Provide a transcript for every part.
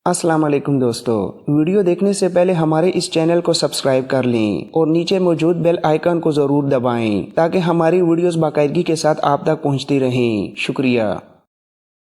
السلام علیکم دوستو، ویڈیو دیکھنے سے پہلے ہمارے اس چینل کو سبسکرائب کر لیں اور نیچے موجود بیل آئیکن کو ضرور دبائیں تاکہ ہماری ویڈیوز باقاعدگی کے ساتھ آپ تک پہنچتی رہیں۔ شکریہ۔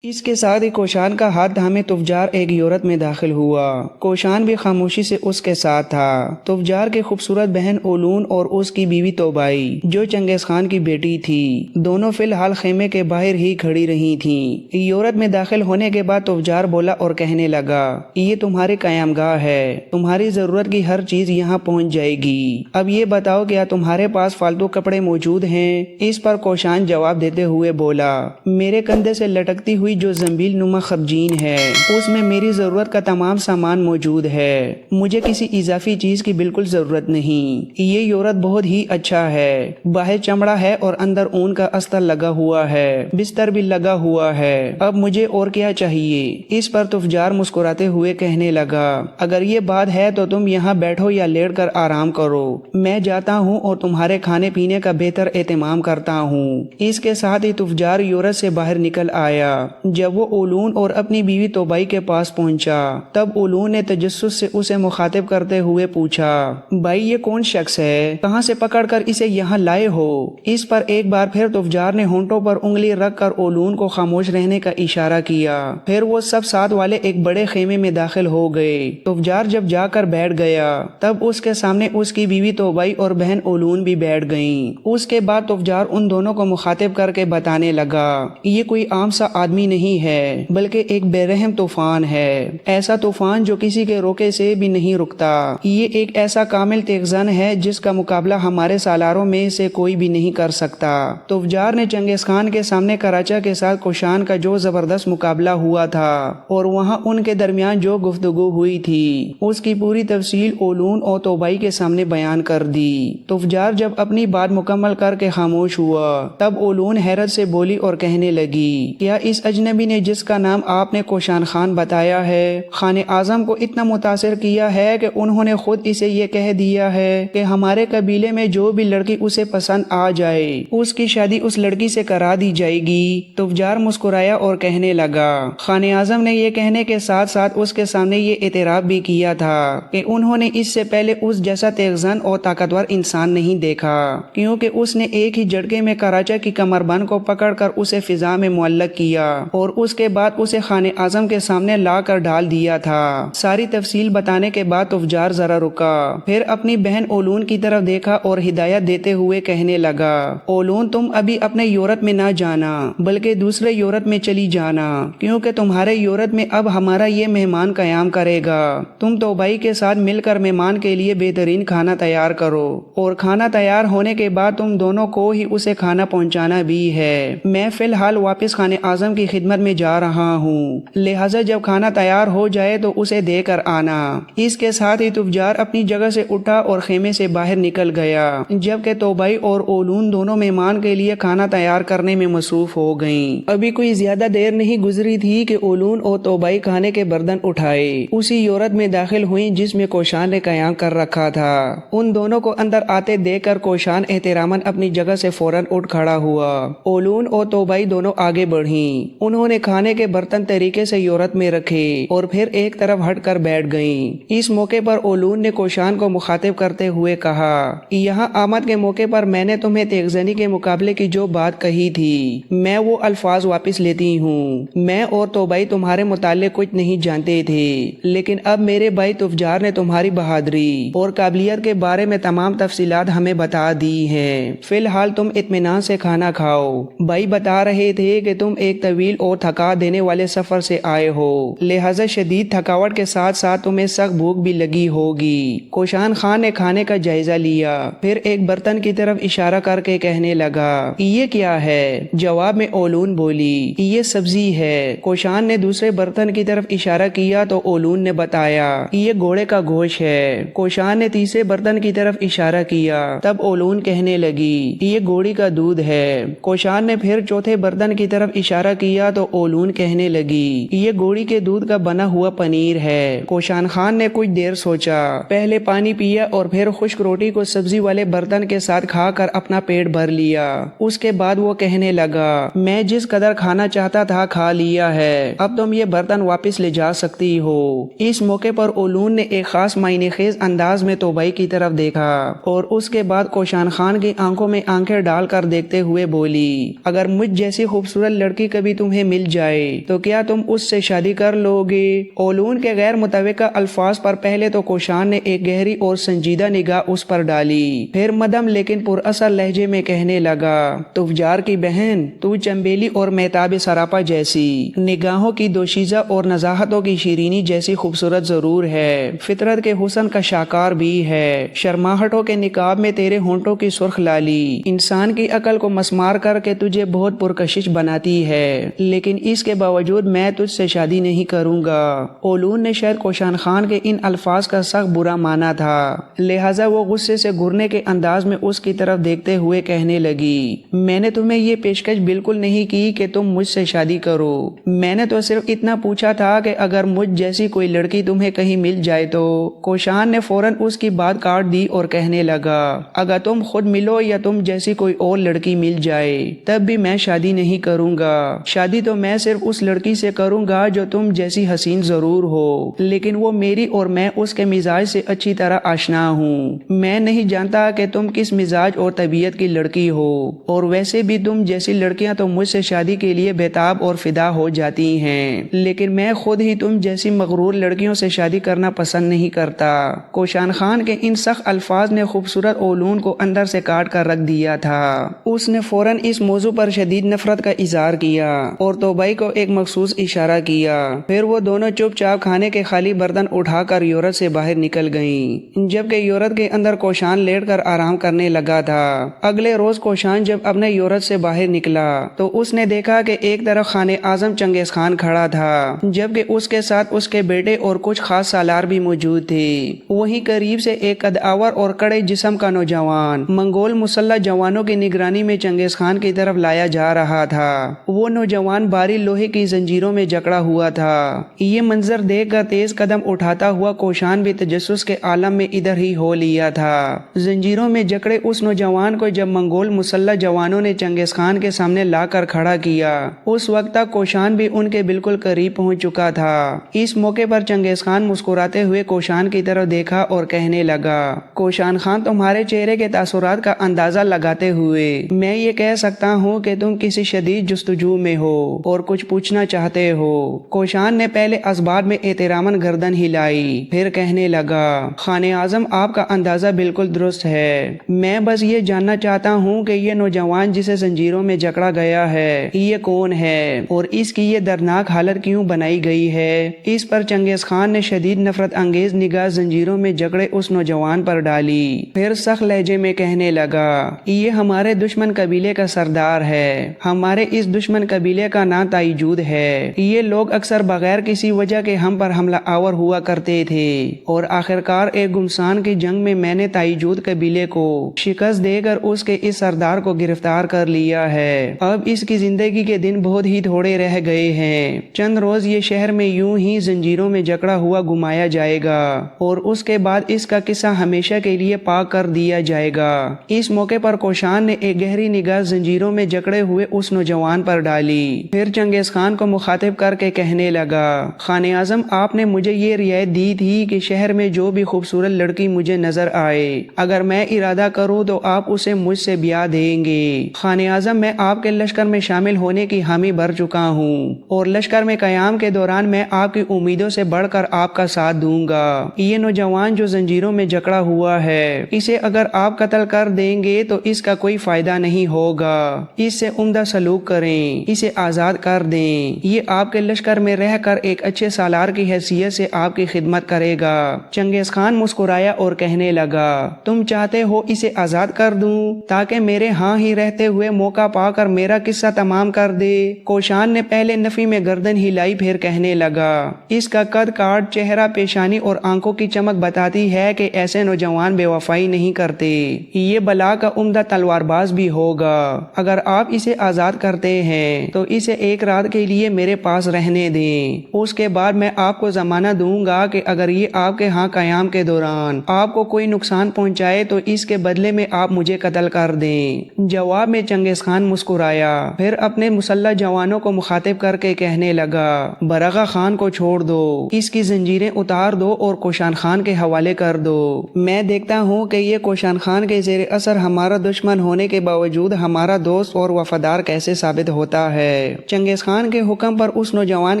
اس کے ساتھ ہی کوشان کا ہاتھ تھامے تفجار ایک یورت میں داخل ہوا۔ کوشان بھی خاموشی سے اس کے ساتھ تھا۔ تفجار کی خوبصورت بہن اولون اور اس کی بیوی توبائی جو چنگیز خان کی بیٹی تھی، دونوں فی الحال خیمے کے باہر ہی کھڑی رہی تھیں۔ یورت میں داخل ہونے کے بعد تفجار بولا اور کہنے لگا، یہ تمہاری قیام گاہ ہے، تمہاری ضرورت کی ہر چیز یہاں پہنچ جائے گی۔ اب یہ بتاؤ کیا تمہارے پاس فالتو کپڑے موجود ہیں؟ اس پر کوشان جواب دیتے ہوئے بولا، میرے کندھے سے لٹکتی ہوئی جو زنبیل نما خرجین ہے اس میں میری ضرورت کا تمام سامان موجود ہے، مجھے کسی اضافی چیز کی بالکل ضرورت نہیں۔ یہ یورت بہت ہی اچھا ہے، باہر چمڑا ہے اور اندر اون کا استر لگا ہوا ہے، بستر بھی لگا ہوا ہے، اب مجھے اور کیا چاہیے؟ اس پر تفجار مسکراتے ہوئے کہنے لگا، اگر یہ بات ہے تو تم یہاں بیٹھو یا لیٹ کر آرام کرو، میں جاتا ہوں اور تمہارے کھانے پینے کا بہتر اہتمام کرتا ہوں۔ اس کے ساتھ ہی تفجار یورت سے باہر نکل آیا۔ جب وہ اولون اور اپنی بیوی توبائی کے پاس پہنچا تب اولون نے تجسس سے اسے مخاطب کرتے ہوئے پوچھا، بھائی یہ کون شخص ہے؟ کہاں سے پکڑ کر اسے یہاں لائے ہو؟ اس پر ایک بار پھر تفجار نے ہونٹوں پر انگلی رکھ کر اولون کو خاموش رہنے کا اشارہ کیا۔ پھر وہ سب ساتھ والے ایک بڑے خیمے میں داخل ہو گئے۔ تفجار جب جا کر بیٹھ گیا تب اس کے سامنے اس کی بیوی توبائی اور بہن اولون بھی بیٹھ گئیں۔ اس کے بعد تفجار ان دونوں کو مخاطب کر کے بتانے لگا، یہ کوئی عام سا آدمی نہیں ہے بلکہ ایک بے رحم طوفان ہے، ایسا طوفان جو کسی کے روکے سے بھی نہیں رکتا۔ یہ ایک ایسا کامل تیغزن ہے جس کا مقابلہ ہمارے سالاروں میں سے کوئی بھی نہیں کر سکتا۔ تفجار نے چنگیز خان کے سامنے کراچا کے ساتھ کوشان کا جو زبردست مقابلہ ہوا تھا اور وہاں ان کے درمیان جو گفتگو ہوئی تھی اس کی پوری تفصیل اولون اور توبائی کے سامنے بیان کر دی۔ تفجار جب اپنی بات مکمل کر کے خاموش ہوا تب اولون حیرت سے بولی اور کہنے لگی، کیا اس اجنبی نے جس کا نام آپ نے کوشان خان بتایا ہے خان اعظم کو اتنا متاثر کیا ہے کہ انہوں نے خود اسے یہ کہہ دیا ہے کہ ہمارے قبیلے میں جو بھی لڑکی اسے پسند آ جائے اس کی شادی اس لڑکی سے کرا دی جائے گی؟ تفجار مسکرایا اور کہنے لگا، خان اعظم نے یہ کہنے کے ساتھ ساتھ اس کے سامنے یہ اعتراف بھی کیا تھا کہ انہوں نے اس سے پہلے اس جیسا تیغزن اور طاقتور انسان نہیں دیکھا، کیونکہ اس نے ایک ہی جھٹکے میں کراچا کی کمر بند کو پکڑ کر اسے فضا میں معلق کیا اور اس کے بعد اسے خان اعظم کے سامنے لا کر ڈال دیا تھا۔ ساری تفصیل بتانے کے بعد تفجار ذرا رکا، پھر اپنی بہن اولون کی طرف دیکھا اور ہدایت دیتے ہوئے کہنے لگا، اولون تم ابھی اپنے یورت میں نہ جانا بلکہ دوسرے یورت میں چلی جانا، کیونکہ تمہارے یورت میں اب ہمارا یہ مہمان قیام کرے گا۔ تم توبائی کے ساتھ مل کر مہمان کے لیے بہترین کھانا تیار کرو اور کھانا تیار ہونے کے بعد تم دونوں کو ہی اسے کھانا پہنچانا بھی ہے۔ میں فی الحال واپس خان اعظم کی خدمت میں جا رہا ہوں، لہٰذا جب کھانا تیار ہو جائے تو اسے دے کر آنا۔ اس کے ساتھ ہی تفجار اپنی جگہ سے اٹھا اور خیمے سے باہر نکل گیا، جبکہ توبائی اور اولون دونوں مہمان کے لیے کھانا تیار کرنے میں مصروف ہو گئیں۔ ابھی کوئی زیادہ دیر نہیں گزری تھی کہ اولون اور توبائی کھانے کے برتن اٹھائے اسی یورت میں داخل ہوئیں جس میں کوشان نے قیام کر رکھا تھا۔ ان دونوں کو اندر آتے دیکھ کر کوشان احتراماً اپنی جگہ سے فوراً اٹھ کھڑا ہوا۔ اولون اور توبائی دونوں آگے بڑھیں، انہوں نے کھانے کے برتن طریقے سے یورت میں رکھے اور پھر ایک طرف ہٹ کر بیٹھ گئیں۔ اس موقع پر اولون نے کوشان کو مخاطب کرتے ہوئے کہا، یہاں آمد کے موقع پر میں نے تمہیں تیغزنی کے مقابلے کی جو بات کہی تھی میں وہ الفاظ واپس لیتی ہوں۔ میں اور توبائی تمہارے متعلق کچھ نہیں جانتے تھے، لیکن اب میرے بھائی تفجار نے تمہاری بہادری اور قابلیت کے بارے میں تمام تفصیلات ہمیں بتا دی ہیں۔ فی الحال تم اطمینان سے کھانا کھاؤ۔ بھائی بتا رہے تھے کہ تم ایک طویل اور تھکا دینے والے سفر سے آئے ہو، لہذا شدید تھکاوٹ کے ساتھ ساتھ تمہیں سخت بھوک بھی لگی ہوگی۔ کوشان خان نے کھانے کا جائزہ لیا، پھر ایک برتن کی طرف اشارہ کر کے کہنے لگا، یہ کیا ہے؟ جواب میں اولون بولی، یہ سبزی ہے۔ کوشان نے دوسرے برتن کی طرف اشارہ کیا تو اولون نے بتایا، یہ گھوڑے کا گوشت ہے۔ کوشان نے تیسرے برتن کی طرف اشارہ کیا تب اولون کہنے لگی، یہ گھوڑی کا دودھ ہے۔ کوشان نے پھر چوتھے برتن کی طرف اشارہ کیا کیا تو اولون کہنے لگی یہ گوڑی کے دودھ کا بنا ہوا پنیر ہے۔ کوشان خان نے کچھ دیر سوچا، پہلے پانی پیا اور پھر خشک روٹی کو سبزی والے برتن کے ساتھ کھا کر اپنا پیٹ بھر لیا۔ اس کے بعد وہ کہنے لگا میں جس قدر کھانا چاہتا تھا کھا لیا ہے، اب تم یہ برتن واپس لے جا سکتی ہو۔ اس موقع پر اولون نے ایک خاص معنی خیز انداز میں توبائی کی طرف دیکھا اور اس کے بعد کوشان خان کی آنکھوں میں آنکھیں ڈال کر دیکھتے ہوئے بولی اگر مجھ جیسی خوبصورت لڑکی کبھی تمہیں مل جائے تو کیا تم اس سے شادی کر لو گے؟ اولون کے غیر متوقع الفاظ پر پہلے تو کوشان نے ایک گہری اور سنجیدہ نگاہ اس پر ڈالی، پھر مدم لیکن پر اثر لہجے میں کہنے لگا تفجار کی بہن، تو چنبیلی اور مہتاب سراپا جیسی، نگاہوں کی دوشیزہ اور نزاہتوں کی شیرینی جیسی خوبصورت ضرور ہے، فطرت کے حسن کا شاکار بھی ہے، شرماہٹوں کے نقاب میں تیرے ہونٹوں کی سرخ لالی انسان کی عقل کو مسمار کر کے تجھے بہت پرکشش بناتی ہے، لیکن اس کے باوجود میں تجھ سے شادی نہیں کروں گا۔ اولون نے شاید کوشان خان کے ان الفاظ کا سخت برا مانا تھا، لہٰذا وہ غصے سے گھرنے کے انداز میں اس کی طرف دیکھتے ہوئے کہنے لگی میں نے تمہیں یہ پیشکش بالکل نہیں کی کہ تم مجھ سے شادی کرو، میں نے تو صرف اتنا پوچھا تھا کہ اگر مجھ جیسی کوئی لڑکی تمہیں کہیں مل جائے تو۔ کوشان نے فوراً اس کی بات کاٹ دی اور کہنے لگا اگر تم خود ملو یا تم جیسی کوئی اور لڑکی مل جائے تب بھی میں شادی نہیں کروں گا، شادی تو میں صرف اس لڑکی سے کروں گا جو تم جیسی حسین ضرور ہو، لیکن وہ میری اور میں اس کے مزاج سے اچھی طرح آشنا ہوں، میں نہیں جانتا کہ تم کس مزاج اور طبیعت کی لڑکی ہو، اور ویسے بھی تم جیسی لڑکیاں تو مجھ سے شادی کے لیے بےتاب اور فدا ہو جاتی ہیں، لیکن میں خود ہی تم جیسی مغرور لڑکیوں سے شادی کرنا پسند نہیں کرتا۔ کوشان خان کے ان سخت الفاظ نے خوبصورت اولون کو اندر سے کاٹ کر رکھ دیا تھا، اس نے فوراً اس موضوع پر شدید نفرت کا اظہار کیا اور توبائی کو ایک مخصوص اشارہ کیا، پھر وہ دونوں چپ چاپ کھانے کے خالی برتن اٹھا کر یورت سے باہر نکل گئیں، جبکہ یورت کے اندر کوشان لیٹ کر آرام کرنے لگا تھا۔ اگلے روز کوشان جب اپنے یورت سے باہر نکلا تو اس نے دیکھا کہ ایک طرف خانِ اعظم چنگیز خان کھڑا تھا، جبکہ اس کے ساتھ اس کے بیٹے اور کچھ خاص سالار بھی موجود تھے، وہیں قریب سے ایک قدآور اور کڑے جسم کا نوجوان منگول مسلح جوانوں کی نگرانی میں چنگیز خان کی طرف لایا جا رہا تھا۔ وہ نوجوان بھاری لوہے کی زنجیروں میں جکڑا ہوا تھا۔ یہ منظر دیکھ کر تیز قدم اٹھاتا ہوا کوشان بھی تجسس کے عالم میں ادھر ہی ہو لیا تھا۔ زنجیروں میں جکڑے اس نوجوان کو جب منگول مسلح جوانوں نے چنگیز خان کے سامنے لا کر کھڑا کیا، اس وقت تک کوشان بھی ان کے بالکل قریب پہنچ چکا تھا۔ اس موقع پر چنگیز خان مسکراتے ہوئے کوشان کی طرف دیکھا اور کہنے لگا کوشان خان، تمہارے چہرے کے تاثرات کا اندازہ لگاتے ہوئے میں یہ کہہ سکتا ہوں کہ تم کسی شدید جستجو میں ہو اور کچھ پوچھنا چاہتے ہو۔ کوشان نے پہلے اسباب میں احتراماً گردن ہلائی، پھر کہنے لگا خانِ اعظم، آپ کا اندازہ بالکل درست ہے، میں بس یہ جاننا چاہتا ہوں کہ یہ نوجوان جسے زنجیروں میں جکڑا گیا ہے یہ کون ہے اور اس کی یہ دردناک حالت کیوں بنائی گئی ہے؟ اس پر چنگیز خان نے شدید نفرت انگیز نگاہ زنجیروں میں جکڑے اس نوجوان پر ڈالی، پھر سخت لہجے میں کہنے لگا یہ ہمارے دشمن قبیلے کا سردار ہے، ہمارے اس دشمن قبیلے کا نام تائیجود ہے، یہ لوگ اکثر بغیر کسی وجہ کے ہم پر حملہ آور ہوا کرتے تھے اور آخرکار ایک گمسان کی جنگ میں میں نے تائیجود قبیلے کو شکست دے کر اس کے اس سردار کو گرفتار کر لیا ہے، اب اس کی زندگی کے دن بہت ہی تھوڑے رہ گئے ہیں، چند روز یہ شہر میں یوں ہی زنجیروں میں جکڑا ہوا گھمایا جائے گا اور اس کے بعد اس کا قصہ ہمیشہ کے لیے پاک کر دیا جائے گا۔ اس موقع پر کوشان نے ایک گہری نگاہ زنجیروں میں جکڑے ہوئے اس نوجوان پر ڈالی، پھر چنگیز خان کو مخاطب کر کے کہنے لگا خانِ اعظم، آپ نے مجھے یہ رعایت دی تھی کہ شہر میں جو بھی خوبصورت لڑکی مجھے نظر آئے اگر میں ارادہ کروں تو آپ اسے مجھ سے بیاہ دیں گے۔ خانِ اعظم، میں آپ کے لشکر میں شامل ہونے کی حامی بھر چکا ہوں اور لشکر میں قیام کے دوران میں آپ کی امیدوں سے بڑھ کر آپ کا ساتھ دوں گا۔ یہ نوجوان جو زنجیروں میں جکڑا ہوا ہے اسے اگر آپ قتل کر دیں گے تو اس کا کوئی فائدہ نہیں ہوگا، اس سے عمدہ سلوک کریں، اسے آزاد کر دیں، یہ آپ کے لشکر میں رہ کر ایک اچھے سالار کی حیثیت سے آپ کی خدمت کرے گا۔ چنگیز خان مسکرایا اور کہنے لگا تم چاہتے ہو اسے آزاد کر دوں تاکہ میرے ہاں ہی رہتے ہوئے موقع پا کر میرا قصہ تمام کر دے؟ کوشان نے پہلے نفی میں گردن ہلائی، پھر کہنے لگا اس کا قد کاٹ، چہرہ، پیشانی اور آنکھوں کی چمک بتاتی ہے کہ ایسے نوجوان بے وفائی نہیں کرتے، یہ بلا کا عمدہ تلوار باز بھی ہوگا، اگر آپ اسے آزاد کرتے ہیں تو اسے ایک رات کے لیے میرے پاس رہنے دیں، اس کے بعد میں آپ کو ضمانت دوں گا کہ اگر یہ آپ کے ہاں قیام کے دوران آپ کو کوئی نقصان پہنچائے تو اس کے بدلے میں آپ مجھے قتل کر دیں۔ جواب میں چنگیز خان مسکرایا، پھر اپنے مسلح جوانوں کو مخاطب کر کے کہنے لگا، برغا خان کو چھوڑ دو، اس کی زنجیریں اتار دو اور کوشان خان کے حوالے کر دو۔ میں دیکھتا ہوں کہ یہ کوشان خان کے زیر اثر ہمارا دشمن ہونے کے باوجود ہمارا دوست اور وفادار کیسے ثابت ہوتا ہے۔ چنگیز خان کے حکم پر اس نوجوان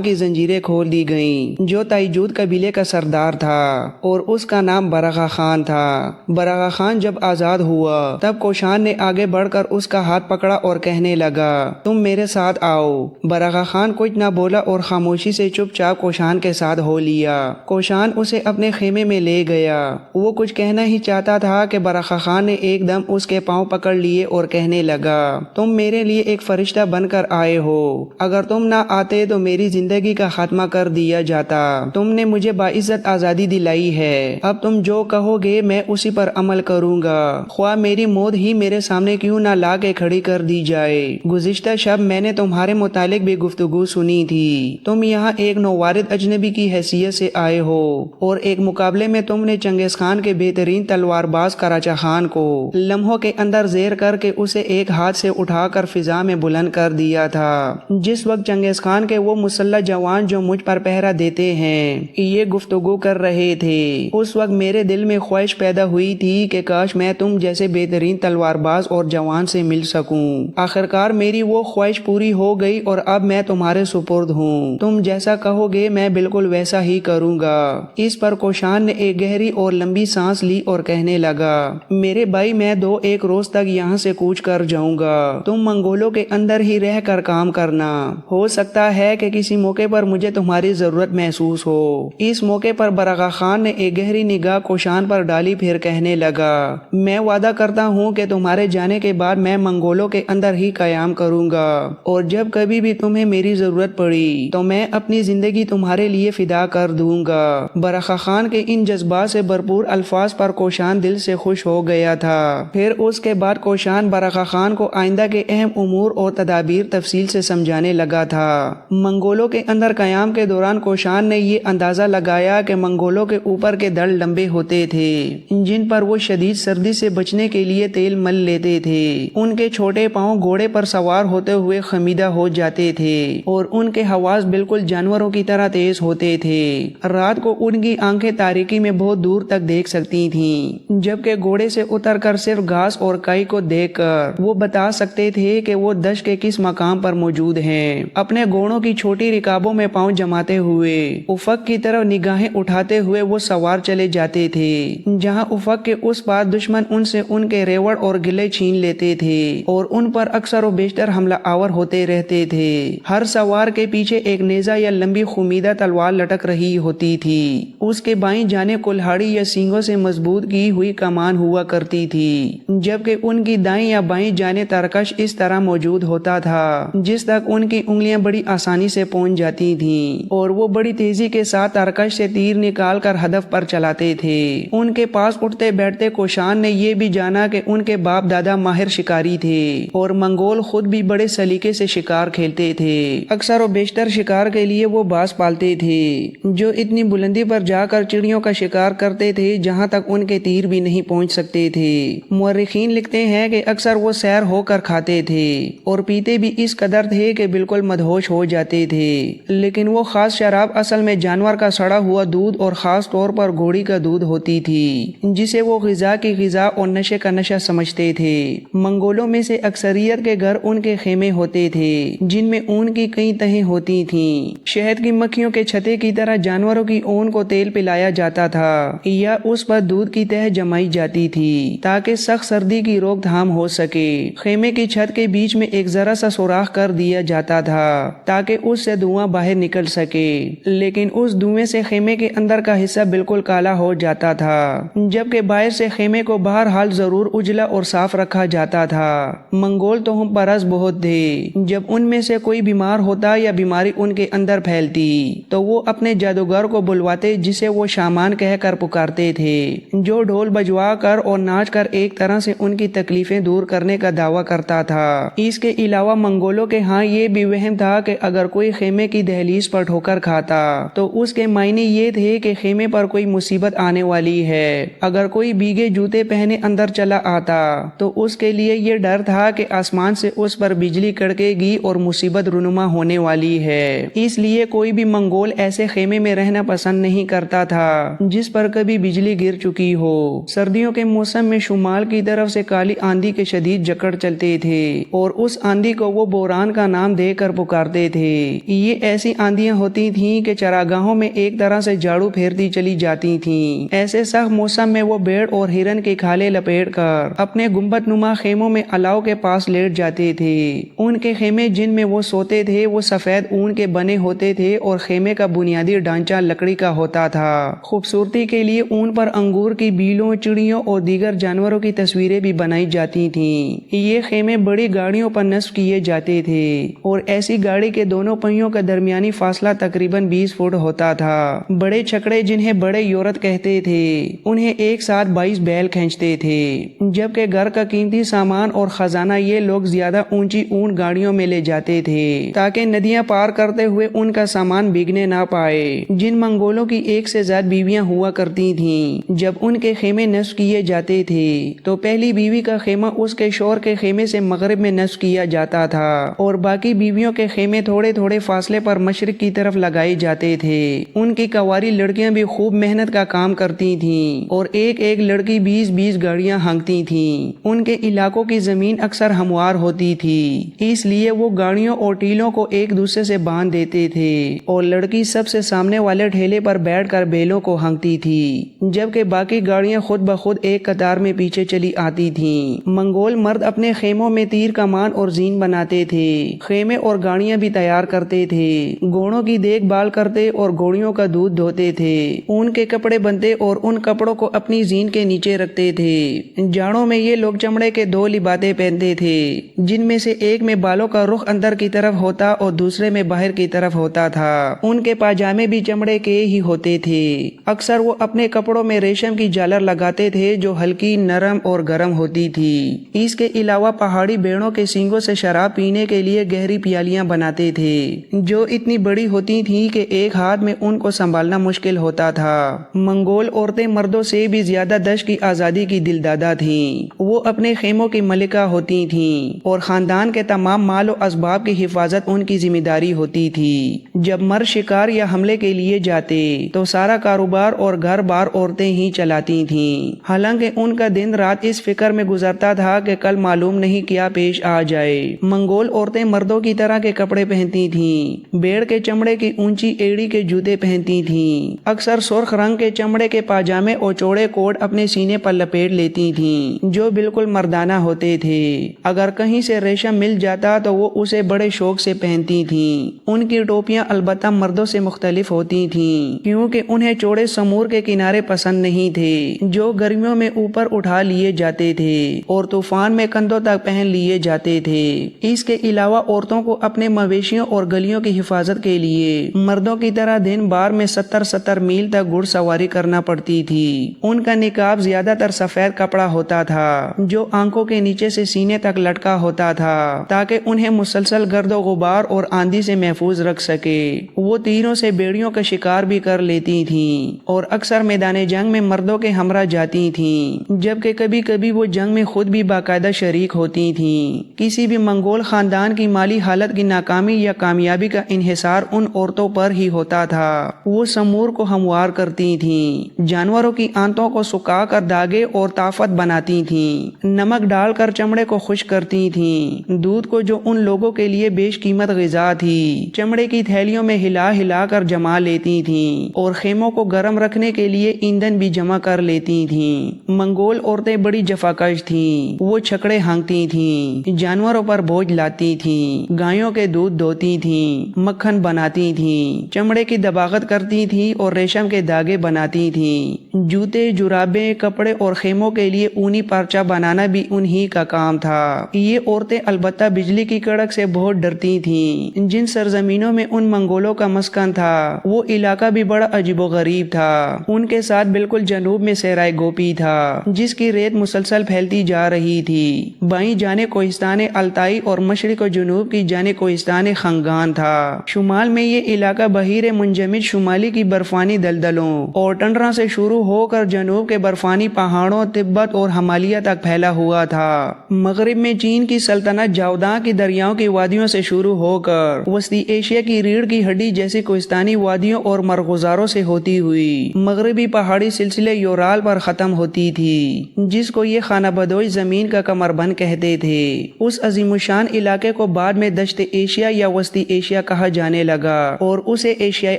کی زنجیریں کھول دی گئیں جو تائجود قبیلے کا سردار تھا اور اس کا نام برغا خان تھا۔ برغا خان جب آزاد ہوا تب کوشان نے آگے بڑھ کر اس کا ہاتھ پکڑا اور کہنے لگا، تم میرے ساتھ آؤ۔ برغا خان کچھ نہ بولا اور خاموشی سے چپ چاپ کوشان کے ساتھ ہو لیا۔ کوشان اسے اپنے خیمے میں لے گیا۔ وہ کچھ کہنا ہی چاہتا تھا کہ برغا خان نے ایک دم اس کے پاؤں پکڑ لیے اور کہنے لگا، تم میرے لیے ایک فرشتہ بن کر آئے ہو، اگر تم نہ آتے تو میری زندگی کا خاتمہ کر دیا جاتا۔ تم نے مجھے باعزت آزادی دلائی ہے، اب تم جو کہو گے میں اسی پر عمل کروں گا، خواہ میری موت ہی میرے سامنے کیوں نہ لا کے کھڑی کر دی جائے۔ گزشتہ شب میں نے تمہارے متعلق بھی گفتگو سنی تھی، تم یہاں ایک نووارد اجنبی کی حیثیت سے آئے ہو اور ایک مقابلے میں تم نے چنگیز خان کے بہترین تلوار باز کراچا خان کو لمحوں کے اندر زیر کر کے اسے ایک ہاتھ سے اٹھا کر فضا میں بلند کر دیا تھا۔ جس وقت چنگیز خان کے وہ مسلح جوان جو مجھ پر پہرا دیتے ہیں یہ گفتگو کر رہے تھے، اس وقت میرے دل میں خواہش پیدا ہوئی تھی کہ کاش میں تم جیسے بہترین تلوار باز اور جوان سے مل سکوں۔ آخرکار میری وہ خواہش پوری ہو گئی اور اب میں تمہارے سپرد ہوں، تم جیسا کہو گے میں بالکل ویسا ہی کروں گا۔ اس پر کوشان نے ایک گہری اور لمبی سانس لی اور کہنے لگا، میرے بھائی میں 2-1 روز تک یہاں سے کوچ کر جاؤں گا، تم منگولوں کے اندر ہی رہ کر کام کرنا، ہو سکتا ہے کہ کسی موقع پر مجھے تمہاری ضرورت محسوس ہو۔ اس موقع پر برغا خان نے ایک گہری نگاہ کوشان پر ڈالی، پھر کہنے لگا، میں وعدہ کرتا ہوں کہ تمہارے جانے کے بعد میں منگولوں کے اندر ہی قیام کروں گا اور جب کبھی بھی تمہیں میری ضرورت پڑی تو میں اپنی زندگی تمہارے لیے فدا کر دوں گا۔ برغا خان کے ان جذبات سے بھرپور الفاظ پر کوشان دل سے خوش ہو گیا تھا۔ پھر اس کے بعد کوشان برغا خان کو آئندہ کے اہم امور اور تدابیر تفصیل سے سمجھانے لگا تھا۔ منگولوں کے اندر قیام کے دوران کوشان نے یہ اندازہ لگایا کہ منگولوں کے اوپر کے دڑ لمبے ہوتے تھے جن پر وہ شدید سردی سے بچنے کے لیے تیل مل لیتے تھے، ان کے چھوٹے پاؤں گھوڑے پر سوار ہوتے ہوئے خمیدہ ہو جاتے تھے اور ان کے حواس بالکل جانوروں کی طرح تیز ہوتے تھے۔ رات کو ان کی آنکھیں تاریکی میں بہت دور تک دیکھ سکتی تھیں، جبکہ گھوڑے سے اتر کر صرف گھاس اور کائی کو دیکھ کر وہ بتا سکتے تھے کہ وہ دشت کے کس مقام پر موجود ہیں۔ اپنے گھوڑوں کی چھوٹی رکابوں میں پاؤں جماتے ہوئے افق کی طرف نگاہیں اٹھاتے ہوئے وہ سوار چلے جاتے تھے، جہاں افق کے اس پار دشمن ان سے ان کے ریوڑ اور گلے چھین لیتے تھے اور ان پر اکثر و بیشتر حملہ آور ہوتے رہتے تھے۔ ہر سوار کے پیچھے ایک نیزہ یا لمبی خمیدہ تلوار لٹک رہی ہوتی تھی، اس کے بائیں جانب کلہاڑی یا سینگوں سے مضبوط کی ہوئی کمان ہوا کرتی تھی، جبکہ ان کی دائیں یا بائیں جانب ترکش اس طرح موجود ہوتا تھا جس تک ان کی انگلیاں بڑی آسانی سے پہنچ جاتی تھیں اور وہ بڑی تیزی کے ساتھ ترکش سے تیر نکال کر ہدف پر چلاتے تھے۔ ان کے پاس اٹھتے بیٹھتے کوشان نے یہ بھی جانا کہ ان کے باپ دادا ماہر شکاری تھے اور منگول خود بھی بڑے سلیقے سے شکار کھیلتے تھے۔ اکثر و بیشتر شکار کے لیے وہ باز پالتے تھے جو اتنی بلندی پر جا کر چڑیوں کا شکار کرتے تھے جہاں تک ان کے تیر بھی نہیں پہنچ سکتے تھے۔ مورخین لکھتے ہیں کہ اکثر وہ سیر ہو کر کھاتے تھے اور پیتے بھی اس قدر تھے کہ بالکل مدہوش ہو جاتے تھے، لیکن وہ خاص شراب اصل میں جانور کا سڑا ہوا دودھ اور خاص طور پر گھوڑی کا دودھ ہوتی تھی جسے وہ غذا کی غذا اور نشے کا نشہ سمجھتے تھے۔ منگولوں میں سے اکثریت کے گھر ان کے خیمے ہوتے تھے جن میں اون کی کئی تہیں ہوتی تھیں۔ شہد کی مکھیوں کے چھتے کی طرح جانوروں کی اون کو تیل پلایا جاتا تھا یا اس پر دودھ کی تہ جمائی جاتی تھی تاکہ سخت سردی کی روک تھام ہو سکے۔ خیمے کی چھت کے بیچ میں ایک ذرا سا سوراخ کر دیا جاتا تھا تاکہ اس سے دھواں باہر نکل سکے، لیکن اس دھوئیں سے خیمے کے اندر کا حصہ بالکل کالا ہو جاتا تھا، جبکہ باہر سے خیمے کو بہرحال ضرور اجلا اور صاف رکھا جاتا تھا۔ منگول توہم پرست بہت تھے، جب ان میں سے کوئی بیمار ہوتا یا بیماری ان کے اندر پھیلتی تو وہ اپنے جادوگر کو بلواتے جسے وہ شامان کہہ کر پکارتے تھے، جو ڈھول بجوا کر اور ناچ کر ایک طرح سے ان کی تکلیفیں دور کرنے کا دعویٰ کرتا تھا۔ اس کے علاوہ منگولوں کے ہاں یہ بھی وہم تھا کہ اگر کوئی خیمے کی دہلیز پر ٹھوکر کھاتا تو اس کے معنی یہ تھے کہ خیمے پر کوئی مصیبت آنے والی ہے۔ اگر کوئی بھیگے جوتے پہنے اندر چلا آتا تو اس کے لیے یہ ڈر تھا کہ آسمان سے اس پر بجلی کڑکے گی اور مصیبت رونما ہونے والی ہے۔ اس لیے کوئی بھی منگول ایسے خیمے میں رہنا پسند نہیں کرتا تھا جس پر کبھی بجلی گر چکی ہو۔ سردیوں کے موسم میں شمال کی طرف سے کالی آندھی کے شدید جکڑ چلتے تھے اور اس آندھی کو وہ بوران کا نام دے کر پکارتے تھے۔ یہ ایسی آندھیاں ہوتی تھیں کہ چراگاہوں میں ایک طرح سے جھاڑو پھیرتی چلی جاتی تھیں۔ ایسے سخت موسم میں وہ بھیڑ اور ہرن کی کھالیں لپیٹ کر اپنے گنبد نما خیموں میں الاؤ کے پاس لیٹ جاتے تھے۔ ان کے خیمے جن میں وہ سوتے تھے وہ سفید اون کے بنے ہوتے تھے اور خیمے کا بنیادی ڈھانچہ لکڑی کا ہوتا تھا۔ خوبصورتی کے لیے اون پر انگور کی بیلوں، چڑیوں اور دیگر جانوروں کی تصویریں بھی بنائی جاتی تھیں۔ یہ خیمے بڑی گاڑیوں پر نصب کیے جاتے تھے اور ایسی گاڑی کے دونوں پہیوں کا درمیانی فاصلہ تقریباً 20 فٹ ہوتا تھا۔ بڑے چھکڑے جنہیں بڑے یورت کہتے تھے انہیں ایک ساتھ 22 بیل کھینچتے تھے، جبکہ گھر کا قیمتی سامان اور خزانہ یہ لوگ زیادہ اونچی اونٹ گاڑیوں میں لے جاتے تھے تاکہ ندیاں پار کرتے ہوئے ان کا سامان بھیگنے نہ پائے۔ جن منگولوں کی ایک سے زیادہ بیویاں ہوا کرتی تھیں، جب ان کے خیمے نصب کیے جاتے تھے تو پہلی بیوی کا خیمہ اس کے شوہر کے خیمے سے مغرب میں نصب کیا جاتا تھا اور باقی بیویوں کے خیمے تھوڑے تھوڑے فاصلے پر مشرق کی طرف لگائے جاتے تھے۔ ان کی کنواری لڑکیاں بھی خوب محنت کا کام کرتی تھیں اور ایک ایک لڑکی 20-20 گاڑیاں ہانکتی تھیں۔ ان کے علاقوں کی زمین اکثر ہموار ہوتی تھی، اس لیے وہ گاڑیوں اور ٹیلوں کو ایک دوسرے سے باندھ دیتے تھے اور لڑکی سب سے سامنے والے ٹھیلے پر بیٹھ کر بیلوں کو ہانکتی تھی، جبکہ باقی گاڑیاں خود بخود ایک قطار میں پیچھے چلی آتی تھیں۔ منگول مرد اپنے خیموں میں تیر کمان اور زین بناتے تھے، خیمے اور گاڑیاں بھی تیار کرتے تھے، گھوڑوں کی دیکھ بھال کرتے اور گھوڑیوں کا دودھ دھوتے تھے، اون کے کپڑے بنتے اور ان کپڑوں کو اپنی زین کے نیچے رکھتے تھے۔ جاڑوں میں یہ لوگ چمڑے کے 2 لباسیں پہنتے تھے، جن میں سے ایک میں بالوں کا رخ اندر کی طرف ہوتا اور دوسرے میں باہر کی طرف ہوتا تھا۔ ان کے پاجامے بھی چمڑے کے ہی ہوتے تھے۔ اکثر وہ اپنے کپڑوں میں ریشم کی جالر لگاتے تھے جو ہلکی، نرم اور گرم ہوتی تھی۔ اس کے علاوہ پہاڑی بھیڑوں کے سینگوں سے شراب پینے کے لیے گہری پیالیاں بناتے تھے جو اتنی بڑی ہوتی تھیں کہ ایک ہاتھ میں ان کو سنبھالنا مشکل ہوتا تھا۔ منگول عورتیں مردوں سے بھی زیادہ دشت کی آزادی کی دلدادہ تھیں۔ وہ اپنے خیموں کی ملکہ ہوتی تھیں اور خاندان کے تمام مال و اسباب کی حفاظت ان کی ذمہ داری ہوتی تھی۔ جب مرد شکار یا حملے کے لیے جاتے تو سارا کاروبار اور گھر بار عورتیں ہی چلاتی تھیں، حالانکہ ان کا دن رات اس فکر میں گزرتا تھا کہ کل معلوم نہیں کیا پیش آ جائے۔ منگول عورتیں مردوں کی طرح کے کپڑے پہنتی تھیں، بھیڑ کے چمڑے کی اونچی ایڑی کے جوتے پہنتی تھیں، اکثر سرخ رنگ کے چمڑے کے پاجامے اور چوڑے کوٹ اپنے سینے پر لپیٹ لیتی تھیں جو بالکل مردانہ ہوتے تھے۔ اگر کہیں سے ریشم مل جاتا تو وہ اسے بڑے شوق سے پہنتی تھیں۔ ان کی ٹوپیاں البتہ مردوں سے مختلف ہوتی تھیں کیونکہ انہیں چوڑے سمور کے کنارے پسند نہیں تھے جو گرمیوں میں اوپر اٹھا لیے جاتے تھے اور طوفان میں کندھوں تک پہن لیے جاتے تھے۔ اس کے علاوہ عورتوں کو اپنے مویشیوں اور گلیوں کی حفاظت کے لیے مردوں کی طرح دن بار میں 70 میل تک گھڑ سواری کرنا پڑتی تھی۔ ان کا نقاب زیادہ تر سفید کپڑا ہوتا تھا جو آنکھوں کے نیچے سے سینے تک لٹکا ہوتا تھا تاکہ انہیں مسلسل گرد و غبار اور آندھی سے محفوظ رکھ سکے۔ وہ تیروں سے بیڑیوں کا شکار بھی کر لیتی تھیں اور اکثر میدان جنگ میں مردوں کے ہمراہ جاتی تھیں، جبکہ کبھی کبھی وہ جنگ میں خود بھی باقاعدہ شریک ہوتی تھیں۔ کسی بھی منگول خاندان کی مالی حالت کی ناکامی یا کامیابی کا انحصار ان عورتوں پر ہی ہوتا تھا۔ وہ سمور کو ہموار کرتی تھیں، جانوروں کی آنتوں کو سکا کر داغے اور طاقت بناتی تھیں، نمک ڈال کر چمڑے کو خشک کرتی تھیں، دودھ کو جو ان لوگوں کے لیے بیش قیمت غذا تھی چمڑے کی تھیلیوں میں ہلا ہلا کر جما لیتی تھیں اور خیموں کو گرم رکھنے کے لیے ایندھن بھی جمع کر لیتی تھیں۔ منگول عورتیں بڑی جفاکش تھیں، وہ چھکڑے ہانکتی تھیں، جانوروں پر بوجھ لاتی تھیں، گایوں کے دودھ دھوتی تھیں، مکھن بناتی تھیں، چمڑے کی دباغت کرتی تھیں اور ریشم کے دھاگے بناتی تھیں۔ جوتے، جرابیں، کپڑے اور خیموں کے لیے اونی پرچہ بنانا بھی انہی کا کام تھا۔ یہ عورتیں البتہ بجلی کی کڑک سے بہت ڈرتی تھیں۔ جن سرزمینوں میں ان منگولوں کا مسکن تھا وہ علاقہ بھی بڑا عجیب و غریب تھا۔ ان کے ساتھ بالکل جنوب میں صحرائے گوپی تھا جس کی ریت مسلسل پھیلتی جا رہی تھی۔ بائیں جانب کوہستان التائی اور مشرق و جنوب کی جانب کوہستان خنگان تھا۔ شمال میں یہ علاقہ بحیر منجمد شمالی کی برفانی دلدلوں اور ٹنڈرا سے شروع ہو کر جنوب کے برفانی پہاڑوں، تبت اور ہمالیہ تک پھیلا ہوا تھا۔ مغرب میں چین کی سلطنت جاوداں کی دریاؤں کی وادیوں سے شروع ہو کر وسطی ایشیا کی ریڑھ کی ہڈی جیسی کوہستانی وادیوں اور مرغزاروں سے ہوتی ہوئی مغربی پہاڑی سلسلے یورال پر ختم ہوتی تھی، جس کو یہ خانہ بدوش زمین کا کمربند کہتے تھے۔ اس عظیم الشان علاقے کو بعد میں دشت ایشیا یا وسطی ایشیا کہا جانے لگا اور اسے ایشیائی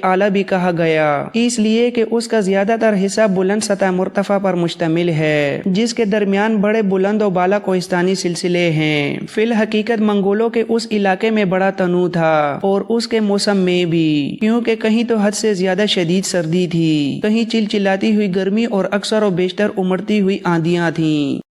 اعلیٰ بھی کہا گیا، اس لیے کہ اس کا زیادہ تر حصہ بلند سطح مرتفع پر مشتمل ہے، جس کے درمیان بڑے بلند و بالا کوہستانی سلسلے ہیں۔ فی الحقیقت منگولوں کے اس علاقے میں بڑا تنوع تھا اور اس کے موسم میں بھی، کیونکہ کہیں تو حد سے زیادہ شدید سردی تھی، کہیں چلچلاتی ہوئی گرمی اور اکثر و بیشتر امڑتی ہوئی آندیاں تھیں۔